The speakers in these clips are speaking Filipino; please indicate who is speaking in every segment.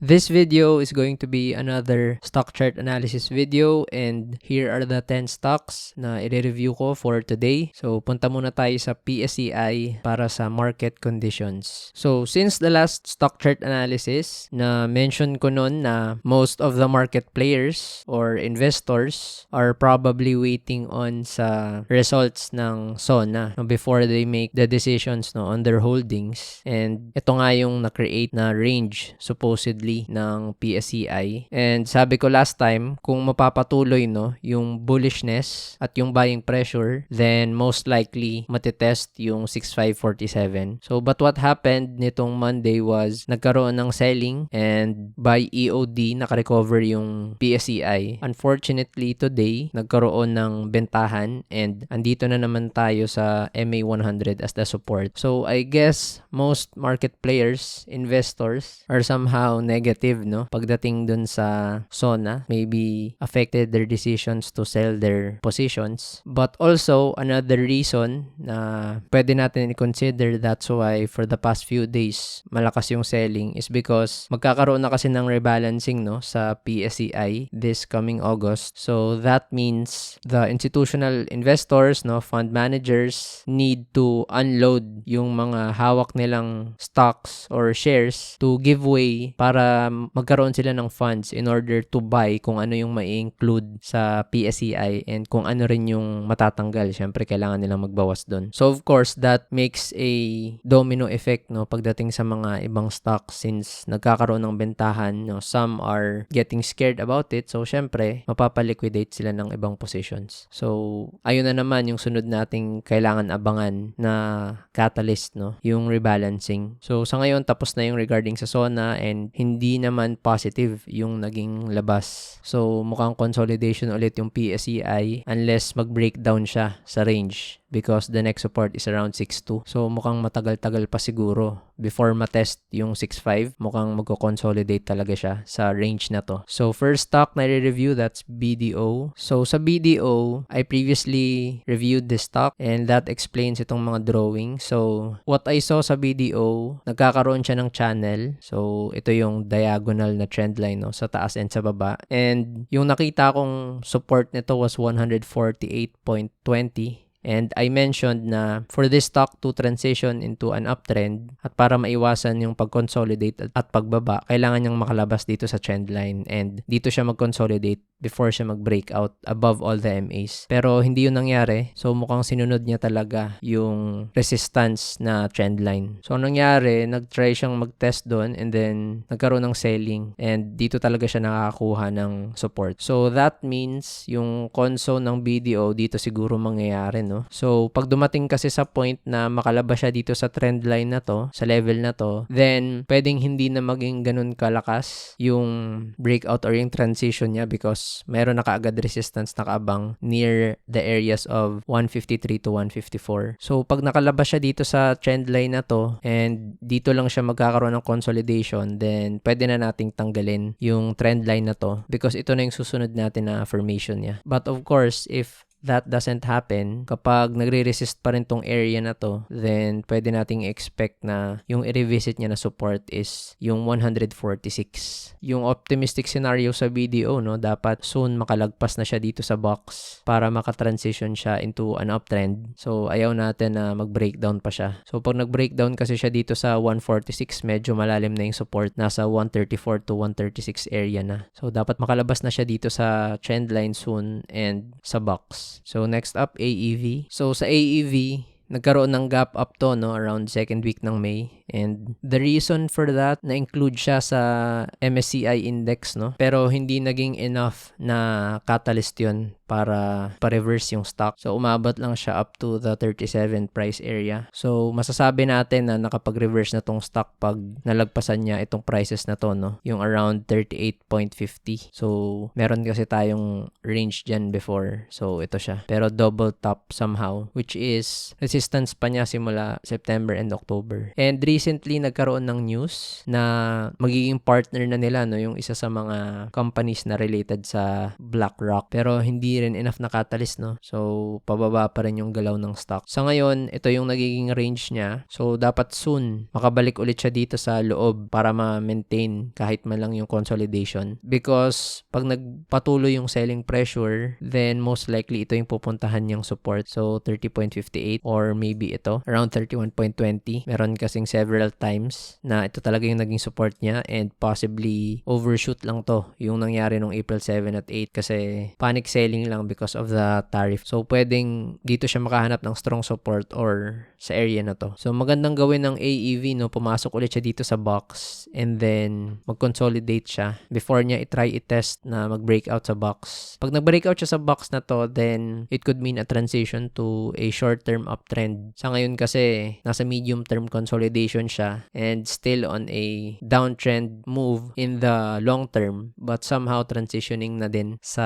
Speaker 1: This video is going to be another stock chart analysis video, and here are the 10 stocks na i-review ko for today. So punta muna tayo sa PSEI para sa market conditions. So since the last stock chart analysis na mention ko noon na most of the market players or investors are probably waiting on sa results ng SONA before they make the decisions on their holdings, and ito nga yung na-create na range supposedly ng PSEI. And sabi ko last time, kung mapapatuloy yung bullishness at yung buying pressure, then most likely matitest yung 6547. So but what happened nitong Monday was nagkaroon ng selling, and by EOD nakarecover yung PSEI. Unfortunately today nagkaroon ng bentahan, and andito na naman tayo sa MA100 as the support. So I guess most market players, investors are somehow negative pagdating dun sa SONA. Maybe affected their decisions to sell their positions. But also another reason na pwede natin i-consider that's why for the past few days malakas yung selling is because magkakaroon na kasi ng rebalancing sa PSEI this coming August. So that means the institutional investors, fund managers need to unload yung mga hawak nilang stocks or shares to give way para magkaroon sila ng funds in order to buy kung ano yung mai-include sa PSEI and kung ano rin yung matatanggal. Syempre kailangan nilang magbawas doon. So of course that makes a domino effect pagdating sa mga ibang stocks, since nagkakaroon ng bentahan, some are getting scared about it. So syempre mapapaliquidate sila ng ibang positions. So ayun na naman yung sunod nating kailangan abangan na catalyst, yung rebalancing. So sa ngayon tapos na yung regarding sa SONA, and hindi naman positive yung naging labas. So mukhang consolidation ulit yung PSEI unless mag-breakdown siya sa range, because the next support is around 6.2. So mukhang matagal-tagal pa siguro before matest yung 6.5. Mukhang magko-consolidate talaga siya sa range na to. So first stock na i-review, that's BDO. So sa BDO, I previously reviewed this stock and that explains itong mga drawing. So what I saw sa BDO, nagkakaroon siya ng channel. So ito yung diagonal na trend line sa taas and sa baba. And yung nakita kong support nito was 148.20. And I mentioned na for this stock to transition into an uptrend at para maiwasan yung pag-consolidate at pagbaba, kailangan niyang makalabas dito sa trend line, and dito siya mag-consolidate before siya mag-breakout above all the MAs. Pero hindi yun nangyari. So mukhang sinunod niya talaga yung resistance na trend line. So nangyari, nag-try siyang mag-test doon, and then nagkaroon ng selling, and dito talaga siya nakakakuha ng support. So that means yung conso ng BDO dito siguro mangyayari. So pag dumating kasi sa point na makalabas siya dito sa trend line na to, sa level na to, then pwedeng hindi na maging ganun kalakas yung breakout or yung transition niya, because meron na kaagad resistance nakaabang near the areas of 153 to 154. So pag nakalabas siya dito sa trend line na to and dito lang siya magkakaroon ng consolidation, then pwede na nating tanggalin yung trend line na to, because ito na yung susunod natin na formation niya. But of course, if that doesn't happen, kapag nagre-resist pa rin tong area na to, then pwede nating expect na yung i-revisit niya na support is yung 146. Yung optimistic scenario sa BDO, dapat soon makalagpas na siya dito sa box para makatransition siya into an uptrend. So ayaw natin na mag-breakdown pa siya. So pag nag-breakdown kasi siya dito sa 146, medyo malalim na yung support, nasa 134 to 136 area na. So dapat makalabas na siya dito sa trend line soon and sa box. So next up, AEV. So sa AEV, nagkaroon ng gap up to around second week ng May, and the reason for that, na-include siya sa MSCI index, pero hindi naging enough na catalyst yun para pa-reverse yung stock. So umabot lang siya up to the 37 price area. So masasabi natin na nakapag-reverse na tong stock pag nalagpasan niya itong prices na to, yung around 38.50. So meron kasi tayong range dyan before. So ito siya. Pero double top somehow, which is resistance resistance pa niya simula September and October. And recently, nagkaroon ng news na magiging partner na nila, no, yung isa sa mga companies na related sa BlackRock. Pero hindi rin enough na catalyst, no? So, pababa pa rin yung galaw ng stock. Sa ngayon, ito yung nagiging range niya. So, dapat soon makabalik ulit siya dito sa loob para ma-maintain kahit man lang yung consolidation. Because pag nagpatuloy yung selling pressure, then most likely ito yung pupuntahan niyang support. So, 30.58 or maybe ito, around 31.20. Meron kasing several times na ito talaga yung naging support niya and possibly overshoot lang to yung nangyari nung April 7 at 8 kasi panic selling lang because of the tariff. So, pwedeng dito siya makahanap ng strong support or sa area na to. So, magandang gawin ng AEV, no? Pumasok ulit siya dito sa box and then mag-consolidate siya before niya i-try i-test na mag-breakout sa box. Pag nag-breakout siya sa box na to, then it could mean a transition to a short-term uptrend. Sa ngayon kasi, nasa medium-term consolidation siya and still on a downtrend move in the long term but somehow transitioning na din sa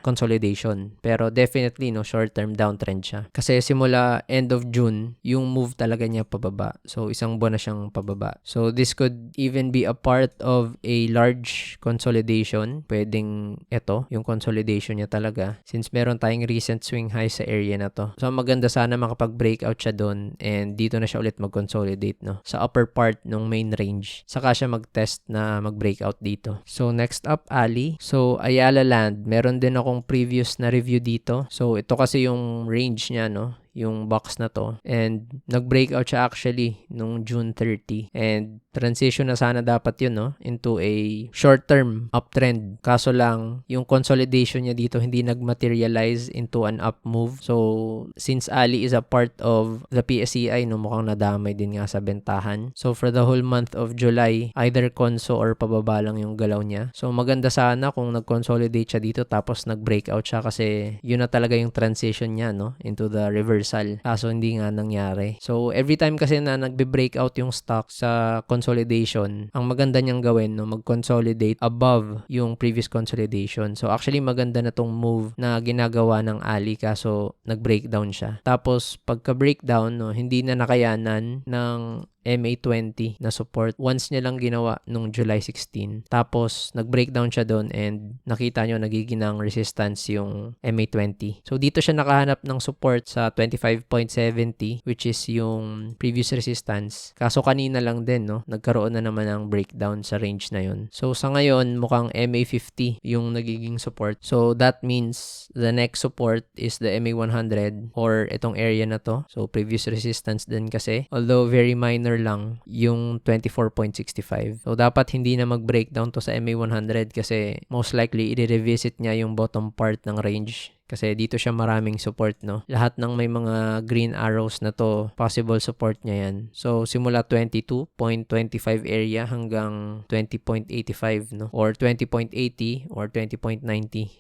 Speaker 1: consolidation. Pero definitely, no, short-term downtrend siya. Kasi simula end of June, yung move talaga niya pababa. So, isang buwan na siyang pababa. So, this could even be a part of a large consolidation. Pwedeng ito, yung consolidation niya talaga. Since meron tayong recent swing high sa area na to. So, maganda sana makapag-breakout siya doon and dito na siya ulit mag-consolidate, no? Sa upper part ng main range. Saka siya mag-test na mag-breakout dito. So, next up, Ali. So, Ayala Land. Meron din akong previous na review dito. So, ito kasi yung range niya, no? Yung box na to. And nag-breakout siya actually nung June 30. And transition na sana dapat yun, no? Into a short-term uptrend. Kaso lang, yung consolidation niya dito hindi nag-materialize into an up move. So, since Ali is a part of the PSEI, no, mukhang nadamay din nga sa bentahan. So, for the whole month of July, either conso or pababa lang yung galaw niya. So, maganda sana kung nag-consolidate siya dito tapos nag-breakout siya kasi yun na talaga yung transition niya, no? Into the reversal. Kaso hindi nga nangyari. So, every time kasi na nagbe-breakout yung stock sa consolidation, ang maganda niyang gawin, no, mag-consolidate above yung previous consolidation. So, actually, maganda na tong move na ginagawa ng Ali kaso nag-breakdown siya. Tapos, pagka-breakdown, no, hindi na nakayanan ng MA20 na support. Once niya lang ginawa nung July 16. Tapos, nag-breakdown siya doon and nakita nyo nagiging ng resistance yung MA20. So, dito siya nakahanap ng support sa 25.70 which is yung previous resistance. Kaso kanina lang din, no? Nagkaroon na naman ng breakdown sa range na yun. So, sa ngayon, mukhang MA50 yung nagiging support. So, that means the next support is the MA100 or itong area na to. So, previous resistance din kasi. Although, very minor lang yung 24.65. So, dapat hindi na mag-breakdown to sa MA100 kasi most likely i-revisit niya yung bottom part ng range. Kasi dito siya maraming support, no? Lahat ng may mga green arrows na to, possible support niya yan. So, simula 22.25 area hanggang 20.85, no? Or 20.80 or 20.90.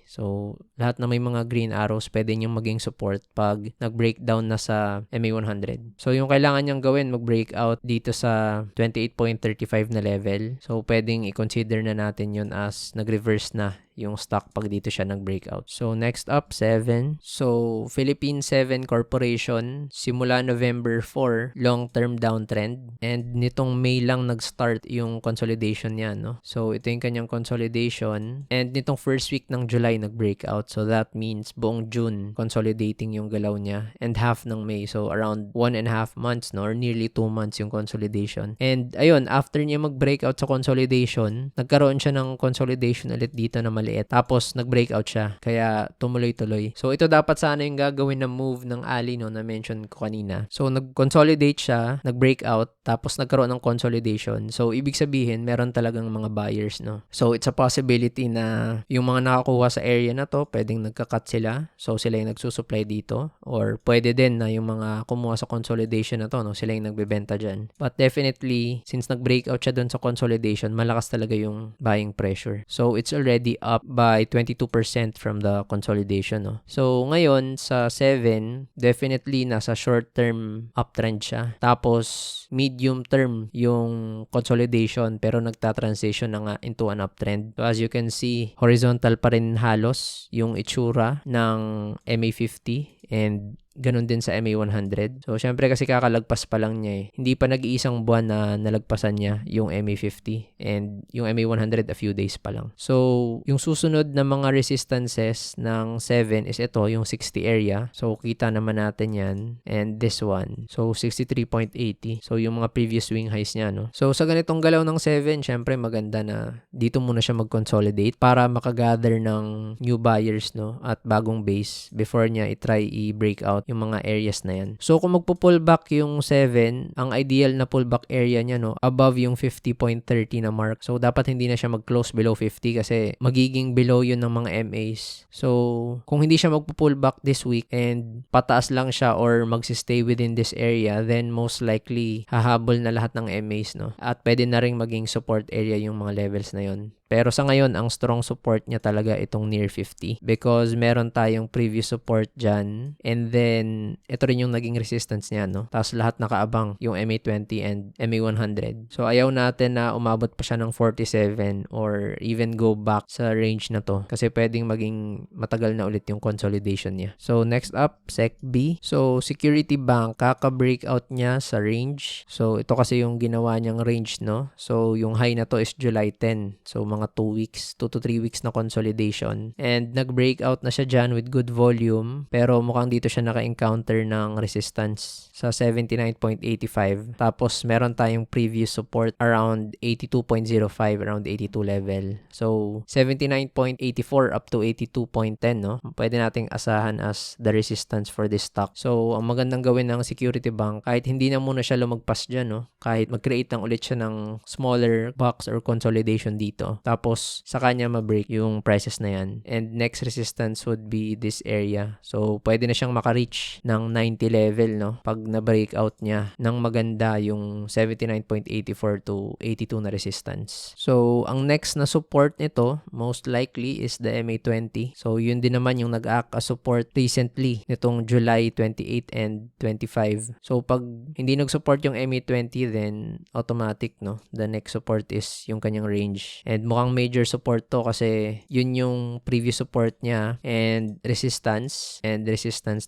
Speaker 1: So, lahat na may mga green arrows, pwede niyang maging support pag nag-breakdown na sa MA100. So, yung kailangan niyang gawin, mag-breakout dito sa 28.35 na level. So, pwedeng i-consider na natin yun as nag-reverse na yung stock pag dito siya nag-breakout. So, next up, 7. So, Philippine 7 Corporation, simula November 4, long-term downtrend. And nitong May lang nag-start yung consolidation niya, no? So, ito yung kanyang consolidation. And nitong first week ng July, nag-breakout. So, that means buong June, consolidating yung galaw niya. And half ng May. So, around 1.5 months, no? Or nearly 2 months yung consolidation. And, ayun, after niya mag-breakout sa consolidation, nagkaroon siya ng consolidation ulit dito na maliit. Tapos, nag-breakout siya. Kaya, tumuloy-tuloy. So, ito dapat sana yung gagawin na move ng Ali, no, na mention ko kanina. So, nag-consolidate siya, nag-breakout, tapos nagkaroon ng consolidation. So, ibig sabihin, meron talagang mga buyers, no. So, it's a possibility na yung mga nakakuha sa area na to, pwedeng nagka-cut sila. So, sila yung nagsusupply dito. Or, pwede din na yung mga kumuha sa consolidation na to, no, sila yung nagbebenta dyan. But definitely, since nag-breakout siya dun sa consolidation, malakas talaga yung buying pressure. So, it's already up by 22% from the consolidation, no? So, ngayon, sa 7, definitely nasa short-term uptrend siya. Tapos, medium-term yung consolidation pero nagta-transition na nga into an uptrend. So, as you can see, horizontal pa rin halos yung itsura ng MA50 and ganun din sa MA100. So, syempre kasi kakalagpas pa lang niya eh. Hindi pa nag-iisang buwan na nalagpasan niya yung MA50 and yung MA100 a few days pa lang. So, yung susunod na mga resistances ng 7 is ito, yung 60 area. So, kita naman natin yan. And this one. So, 63.80. So, yung mga previous swing highs niya, no? So, sa ganitong galaw ng 7, syempre maganda na dito muna siya mag-consolidate para makagather ng new buyers, no? At bagong base before niya i-try i-break out yung mga areas na yan. So, kung magpo-pullback yung 7, ang ideal na pullback area niya, no? Above yung 50.30 na mark. So, dapat hindi na siya mag-close below 50 kasi magiging below yun ng mga MAs. So, kung hindi siya magpo-pullback this week and pataas lang siya or magsistay within this area, then most likely hahabol na lahat ng MAs, no? At pwede na ring maging support area yung mga levels na yun. Pero sa ngayon, ang strong support niya talaga itong near 50 because meron tayong previous support dyan and then ito rin yung naging resistance niya, no? Tapos lahat nakaabang yung MA20 and MA100. So ayaw natin na umabot pa siya ng 47 or even go back sa range na to kasi pwedeng maging matagal na ulit yung consolidation niya. So next up, SECB. So Security Bank, kaka-breakout niya sa range. So ito kasi yung ginawa niyang range, no? So yung high na to is July 10. So mga 2 weeks, 2 to 3 weeks na consolidation. And nag-breakout na siya dyan with good volume. Pero mukhang dito siya naka-encounter ng resistance sa 79.85. Tapos meron tayong previous support around 82.05, around 82 level. So 79.84 up to 82.10, no? Pwede nating asahan as the resistance for this stock. So ang magandang gawin ng Security Bank, kahit hindi na muna siya lumagpas dyan, no? Kahit mag-create lang ulit siya ng smaller box or consolidation dito. Tapos, sa kanya ma-break yung prices na yan. And next resistance would be this area. So, pwede na siyang maka-reach ng 90 level, no? Pag na-breakout niya ng maganda yung 79.84 to 82 na resistance. So, ang next na support nito, most likely is the MA20. So, yun din naman yung nag-act as support recently nitong July 28 and 25. So, pag hindi nag-support yung MA20, then automatic, no? The next support is yung kanyang range. And mukhang major support to kasi yun yung previous support niya and resistance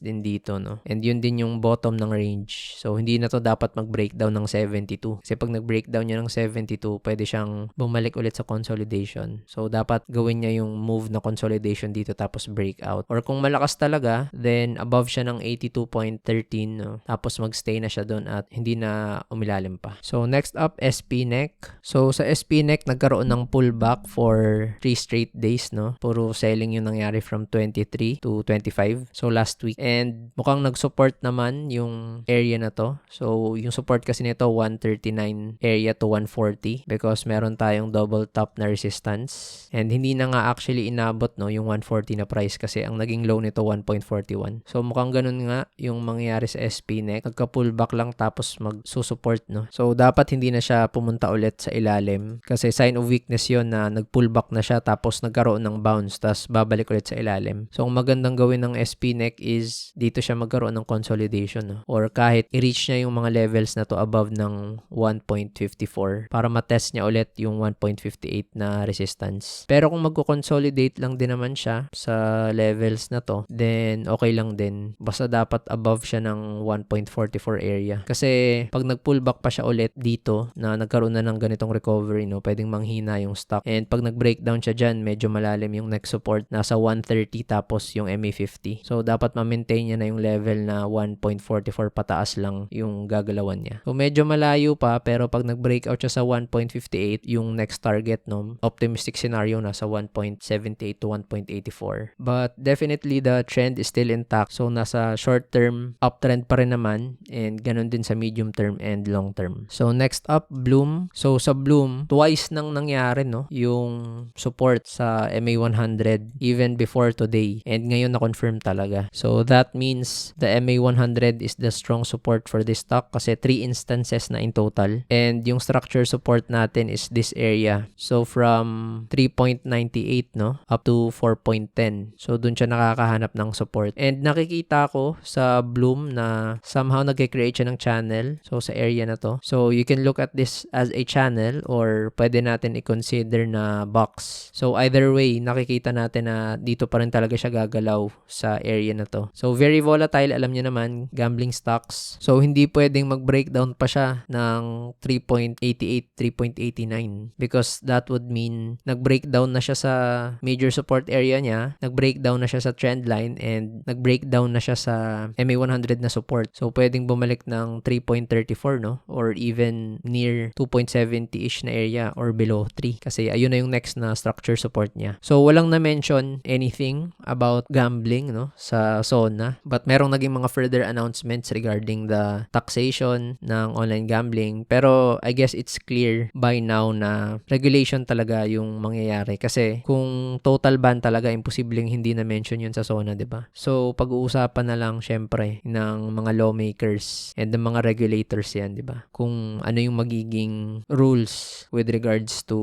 Speaker 1: din dito, no? And yun din yung bottom ng range. So, hindi na to dapat mag-breakdown ng 72. Kasi pag nag-breakdown niya ng 72, pwede siyang bumalik ulit sa consolidation. So, dapat gawin niya yung move na consolidation dito tapos breakout. Or kung malakas talaga, then above siya ng 82.13, no? Tapos mag-stay na siya doon at hindi na umilalim pa. So, next up, SPNEC. So, sa SPNEC, nagkaroon ng pullback for 3 straight days, no? Puro selling yung nangyari from 23 to 25. So, last week. And mukhang nag-support naman yung area na to. So, yung support kasi nito, 139 area to 140 because meron tayong double top na resistance. And hindi na nga actually inabot, no, yung 140 na price kasi ang naging low nito, 1.41. So, mukhang ganun nga yung mangyayari sa SPNEC. Nagka-pullback lang tapos mag-susupport, no? So, dapat hindi na siya pumunta ulit sa ilalim kasi sign of weakness yon na nag-pullback na siya tapos nagkaroon ng bounce tapos babalik ulit sa ilalim. So, ang magandang gawin ng SPNEC is dito siya magkaroon ng consolidation, no? Or kahit i-reach niya yung mga levels na to above ng 1.54 para matest niya ulit yung 1.58 na resistance. Pero kung magko-consolidate lang din naman siya sa levels na to, then okay lang din. Basta dapat above siya ng 1.44 area. Kasi pag nag-pullback pa siya ulit dito na nagkaroon na ng ganitong recovery, no, pwedeng manghina yung stock. And pag nag-breakdown siya dyan, medyo malalim yung next support. Nasa 130 tapos yung MA50. So, dapat ma-maintain niya na yung level na 1.44 pataas lang yung gagalawan niya. So, medyo malayo pa pero pag nag-breakout siya sa 1.58, yung next target, no, optimistic scenario nasa 1.78 to 1.84. But definitely the trend is still intact. So, nasa short term uptrend pa rin naman and ganun din sa medium term and long term. So, next up, Bloom. So, sa Bloom, twice nang nangyari, no, yung support sa MA100 even before today. And ngayon na-confirm talaga. So, that means the MA100 is the strong support for this stock kasi 3 instances na in total. And yung structure support natin is this area. So, from 3.98, no, up to 4.10. So, dun siya nakakahanap ng support. And nakikita ko sa Bloom na somehow nag-create siya ng channel. So, sa area na to. So, you can look at this as a channel or pwede natin i-consider wider na box. So either way, nakikita natin na dito pa rin talaga siya gagalaw sa area na to. So very volatile, alam niyo naman, gambling stocks. So hindi pwedeng mag-breakdown pa siya ng 3.88, 3.89 because that would mean nag-breakdown na siya sa major support area niya, nag-breakdown na siya sa trend line, and nag-breakdown na siya sa MA100 na support. So pwedeng bumalik ng 3.34, no? Or even near 2.70-ish na area or below 3 kasi ayun na yung next na structure support niya. So walang na-mention anything about gambling, no, sa SONA, but merong naging mga further announcements regarding the taxation ng online gambling, pero I guess it's clear by now na regulation talaga yung mangyayari kasi kung total ban talaga, imposibleng hindi na-mention yun sa SONA, 'di ba? So pag-uusapan na lang syempre ng mga lawmakers and ng mga regulators yan, 'di ba? Kung ano yung magiging rules with regards to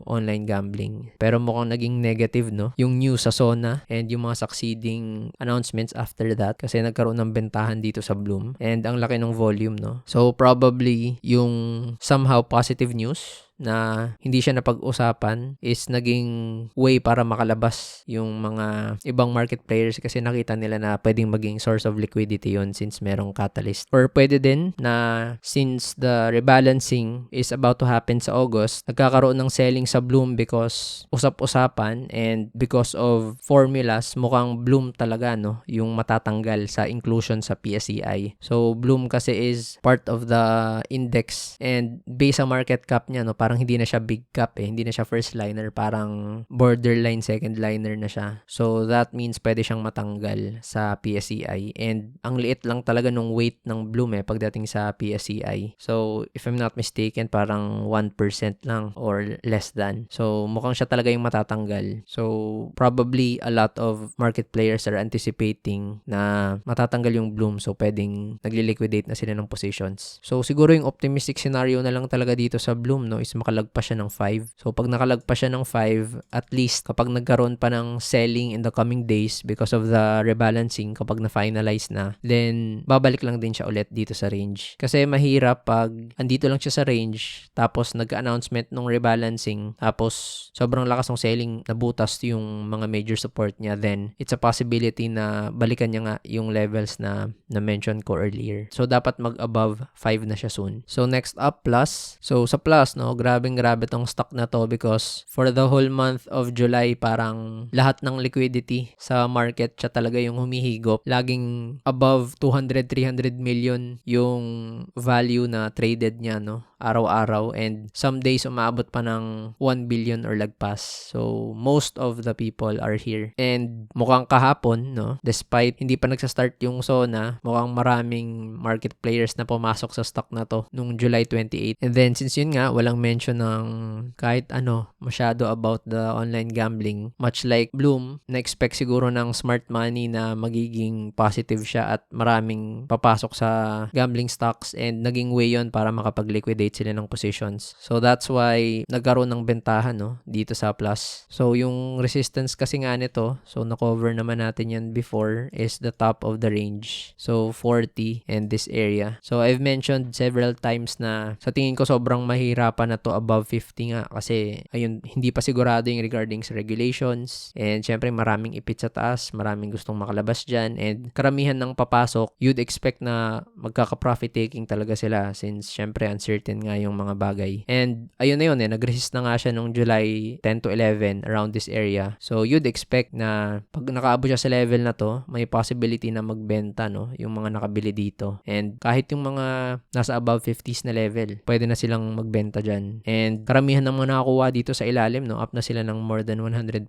Speaker 1: online gambling. Pero mukhang naging negative, no, yung news sa SONA and yung mga succeeding announcements after that kasi nagkaroon ng bentahan dito sa Bloom and ang laki ng volume, no. So probably yung somehow positive news na hindi siya napag-usapan is naging way para makalabas yung mga ibang market players kasi nakita nila na pwedeng maging source of liquidity yun since merong catalyst. Or pwede din na since the rebalancing is about to happen sa August, nagkakaroon ng selling sa Bloom because usap-usapan and because of formulas, mukhang Bloom talaga, no, yung matatanggal sa inclusion sa PSEI. So Bloom kasi is part of the index and based sa market cap niya, no, parang hindi na siya big cap hindi na siya first liner, parang borderline second liner na siya. So that means pwede siyang matanggal sa PSEI and ang liit lang talaga nung weight ng Bloom pagdating sa PSEI. So if I'm not mistaken, parang 1% lang or less than. So mukhang siya talaga yung matatanggal. So probably a lot of market players are anticipating na matatanggal yung Bloom, so pwedeng nagli-liquidate na sila ng positions. So siguro yung optimistic scenario na lang talaga dito sa Bloom, no, is makalagpas siya ng 5. So pag nakalagpas siya ng 5, at least kapag nagkaroon pa ng selling in the coming days because of the rebalancing, kapag na-finalize na, then babalik lang din siya ulit dito sa range. Kasi mahirap pag andito lang siya sa range, tapos nag-announcement nung rebalancing, tapos sobrang lakas ng selling, nabutas yung mga major support niya, then it's a possibility na balikan niya nga yung levels na na-mention ko earlier. So dapat mag-above 5 na siya soon. So next up, Plus. So sa Plus, no, grabe tong stock na to because for the whole month of July, parang lahat ng liquidity sa market siya talaga yung humihigop. Laging above 200-300 million yung value na traded niya, no, araw-araw, and some days umaabot pa ng 1 billion or lagpas. So most of the people are here. And mukhang kahapon, no, despite hindi pa nagsa-start yung SONA, mukhang maraming market players na pumasok sa stock na to nung July 28. And then since yun nga, walang mention ng kahit ano masyado about the online gambling, much like Bloom, na-expect siguro ng smart money na magiging positive siya at maraming papasok sa gambling stocks, and naging way yun para makapag-liquidate sila ng positions. So that's why nagkaroon ng bentahan, no, dito sa Plus. So yung resistance kasi nga nito, so na-cover naman natin yan before, is the top of the range. So 40 and this area. So I've mentioned several times na sa tingin ko sobrang mahirapan na to above 50 nga kasi ayun, hindi pa sigurado yung regarding sa regulations, and syempre maraming ipit sa taas, maraming gustong makalabas dyan, and karamihan ng papasok, you'd expect na magkaka-profit taking talaga sila since syempre uncertain nga yung mga bagay. And ayun na yun, nag-resist na nga siya nung July 10 to 11 around this area. So you'd expect na pag nakaabot siya sa level na to, may possibility na magbenta, no, yung mga nakabili dito. And kahit yung mga nasa above 50s na level, pwede na silang magbenta dyan. And karamihan ng mga nakakuha dito sa ilalim, no, up na sila ng more than 100%.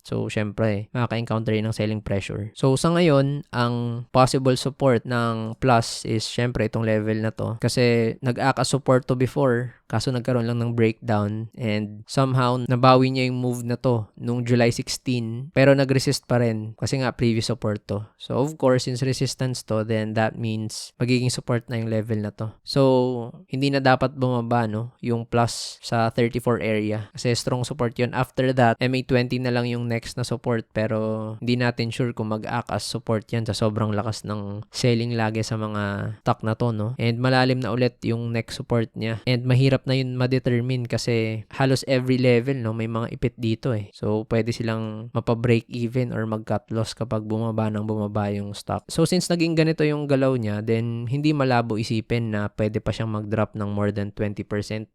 Speaker 1: So syempre, makaka-encounter yun ng selling pressure. So sa ngayon, ang possible support ng Plus is syempre itong level na to kasi nag-act as support to before, kaso nagkaroon lang ng breakdown, and somehow nabawi niya yung move na to nung July 16, pero nag-resist pa rin kasi nga previous support to. So of course, since resistance to, then that means magiging support na yung level na to. So hindi na dapat bumaba, no, yung Plus sa 34 area kasi strong support yun. After that, MA20 na lang yung next na support, pero hindi natin sure kung mag-act as support yan sa sobrang lakas ng selling lagi sa mga stock na to, no. And malalim na ulit yung next support niya. And mahirap na yun ma-determine kasi halos every level, no, may mga ipit dito eh. So, pwede silang mapa-break even or mag-cut loss kapag bumaba yung stock. So, since naging ganito yung galaw niya, then hindi malabo isipin na pwede pa siyang mag-drop ng more than 20%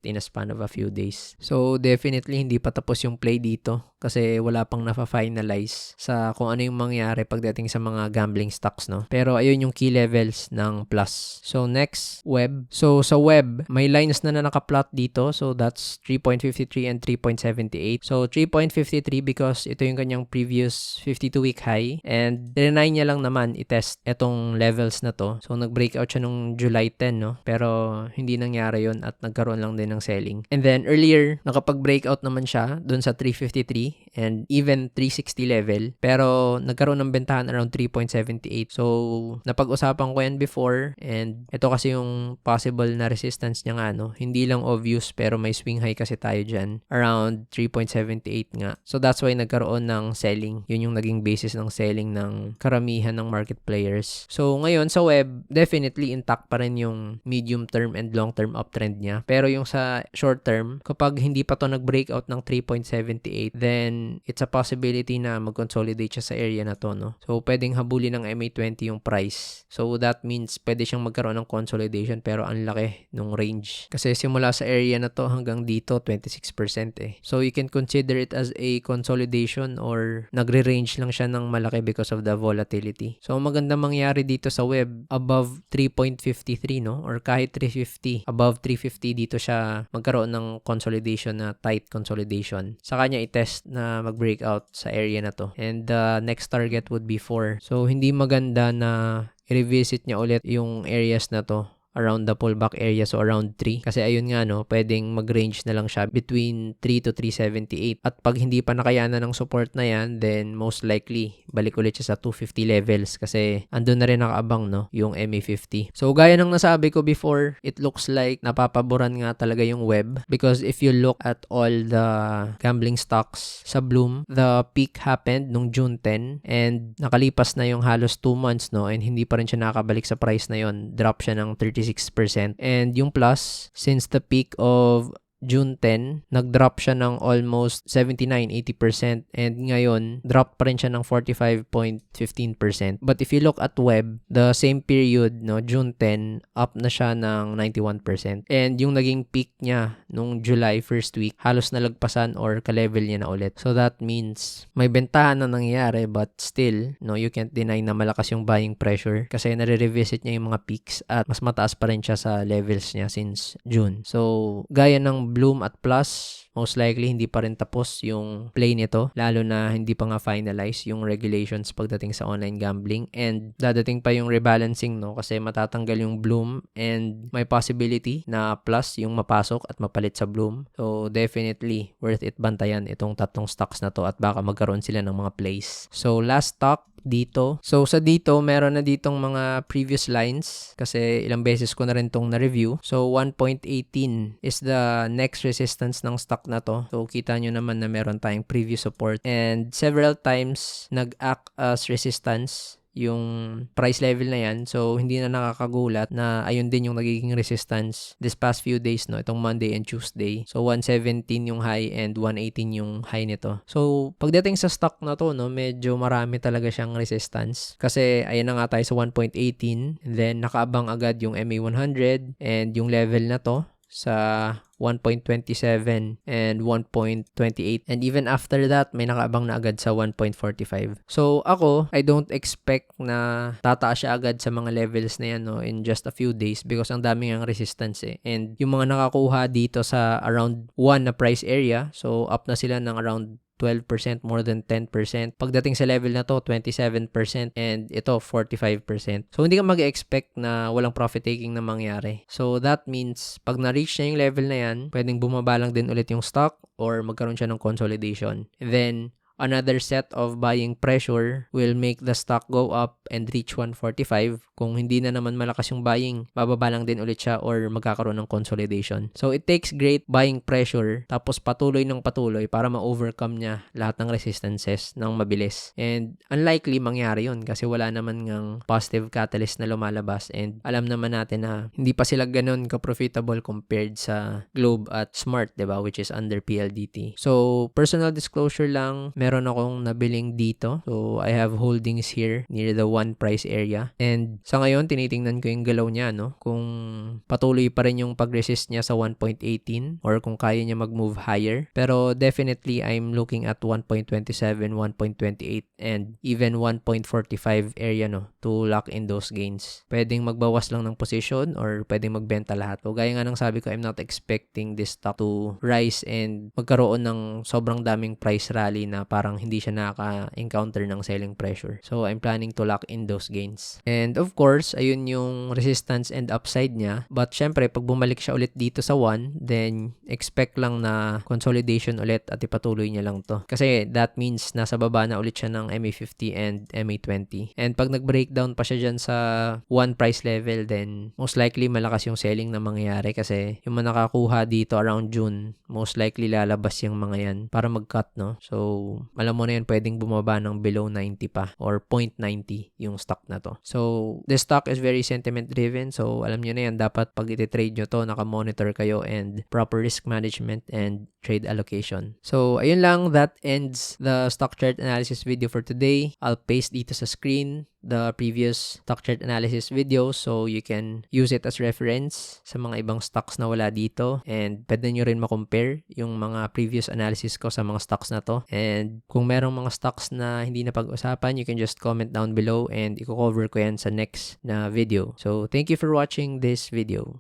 Speaker 1: in a span of a few days. So, definitely hindi pa tapos yung play dito kasi wala pang na-finalize sa kung ano yung mangyari pagdating sa mga gambling stocks, no? Pero ayun yung key levels ng plus. So next, web. So sa web, may lines na nakaplot dito. So that's 3.53 and 3.78. So 3.53 because ito yung kanyang previous 52-week high and trinay niya lang naman i-test etong levels na to. So nag-breakout siya nung July 10, no? Pero hindi nangyari yon at nagkaroon lang din ng selling. And then earlier, nakapag-breakout naman siya dun sa 353 and even 360 level. Pero nagkaroon ng bentahan around 3.78. So, napag-usapan ko yan before and ito kasi yung possible na resistance niya nga, no? Hindi lang obvious pero may swing high kasi tayo dyan. Around 3.78 nga. So, that's why nagkaroon ng selling. Yun yung naging basis ng selling ng karamihan ng market players. So, ngayon sa web, definitely intact pa rin yung medium term and long term uptrend niya. Pero yung sa short term, kapag hindi pa to nag-breakout ng 3.78, then it's a possibility na mag-consolidate siya sa area na to, no? So, pwedeng habulin ng MA20 yung price. So, that means pwede siyang magkaroon ng consolidation pero ang laki nung range. Kasi simula sa area na to hanggang dito, 26% eh. So, you can consider it as a consolidation or nagre-range lang siya ng malaki because of the volatility. So, maganda mangyari dito sa web above 3.53, no? Or kahit 350. Above 350 dito siya magkaroon ng consolidation na tight consolidation. Sa kanya i-test na mag-breakout sa area na to. And the next target would be 4. So, hindi maganda na i-revisit niya ulit yung areas na to around the pullback area, so around 3. Kasi ayun nga, no, pwedeng mag-range na lang siya between 3 to 378. At pag hindi pa nakayanan ng support na yan, then most likely, balik ulit siya sa 250 levels kasi andun na rin nakaabang, no, yung MA50. So, gaya ng nasabi ko before, it looks like napapaboran nga talaga yung web because if you look at all the gambling stocks sa Bloom, the peak happened nung June 10 and nakalipas na yung halos 2 months, no, and hindi pa rin siya nakabalik sa price na yon. Drop siya ng 36%. And yung plus, since the peak of June 10, nag-drop siya ng almost 79-80% and ngayon, drop pa rin siya ng 45.15%. But if you look at web, the same period, no, June 10, up na siya ng 91%. And yung naging peak niya nung July first week, halos nalagpasan or ka-level niya na ulit. So that means may bentahan na nangyayari but still, no, you can't deny na malakas yung buying pressure kasi nare-revisit niya yung mga peaks at mas mataas pa rin siya sa levels niya since June. So, gaya ng Bloom at Plus, most likely hindi pa rin tapos yung play nito, lalo na hindi pa nga finalize yung regulations pagdating sa online gambling and dadating pa yung rebalancing, no, kasi matatanggal yung Bloom and may possibility na Plus yung mapasok at mapalit sa Bloom. So definitely worth it bantayan itong tatlong stocks na to at baka magkaroon sila ng mga plays. So last stock dito. So sa dito, meron na ditong mga previous lines kasi ilang beses ko na rin tong na-review. So 1.18 is the next resistance ng stock na to. So kita nyo naman na meron tayong previous support and several times nag-act as resistance yung price level na yan. So, hindi na nakakagulat na ayun din yung nagiging resistance this past few days, no? Itong Monday and Tuesday. So, 117 yung high and 118 yung high nito. So, pagdating sa stock na to, no, medyo marami talaga siyang resistance. Kasi, ayun na nga tayo sa 1.18. And then, nakaabang agad yung MA100 and yung level na to sa 1.27 and 1.28 and even after that may nakaabang na agad sa 1.45. So ako, I don't expect na tataas siya agad sa mga levels na yan, no, in just a few days because ang dami ng resistance eh. And yung mga nakakuha dito sa around 1 na price area, so up na sila ng around 12%, more than 10%. Pagdating sa level na to, 27% and ito, 45%. So, hindi ka mag-expect na walang profit taking na mangyari. So, that means, pag na-reach na yung level na yan, pwedeng bumaba lang din ulit yung stock or magkaroon siya ng consolidation. And then, another set of buying pressure will make the stock go up and reach 145. Kung hindi na naman malakas yung buying, bababa lang din ulit siya or magkakaroon ng consolidation. So it takes great buying pressure tapos patuloy ng patuloy para ma-overcome niya lahat ng resistances ng mabilis. And unlikely mangyari yun kasi wala naman ngang positive catalyst na lumalabas, and alam naman natin na hindi pa sila ganun ka-profitable compared sa Globe at Smart, diba? Which is under PLDT. So personal disclosure lang, meron akong nabiling dito. So I have holdings here near the 1 price area. And sa ngayon, tinitingnan ko yung galaw niya, no? Kung patuloy pa rin yung pag-resist niya sa 1.18 or kung kaya niya mag-move higher. Pero definitely, I'm looking at 1.27, 1.28, and even 1.45 area, no? To lock in those gains. Pwedeng magbawas lang ng position or pwedeng magbenta lahat. So gaya nga ng sabi ko, I'm not expecting this stock to rise and magkaroon ng sobrang daming price rally na parang hindi siya nakaka-encounter ng selling pressure. So I'm planning to lock in those gains. And of course, ayun yung resistance and upside niya. But syempre, pag bumalik siya ulit dito sa 1, then expect lang na consolidation ulit at ipatuloy niya lang to. Kasi that means nasa baba na ulit siya ng MA50 and MA20. And pag nag-breakdown pa siya dyan sa 1 price level, then most likely malakas yung selling na mangyayari kasi yung mga nakakuha dito around June, most likely lalabas yung mga yan para mag-cut, no? So, alam mo na yan, pwedeng bumaba ng below 90 pa or 0.90 yung stock na to. So, the stock is very sentiment driven. So, alam nyo na yan, dapat pag iti-trade nyo to, naka-monitor kayo and proper risk management and trade allocation. So, ayun lang. That ends the stock chart analysis video for today. I'll paste dito sa screen the previous stock chart analysis videos so you can use it as reference sa mga ibang stocks na wala dito, and pwede nyo rin ma-compare yung mga previous analysis ko sa mga stocks na to. And kung merong mga stocks na hindi na pag-usapan, you can just comment down below and i-cover ko yan sa next na video. So thank you for watching this video.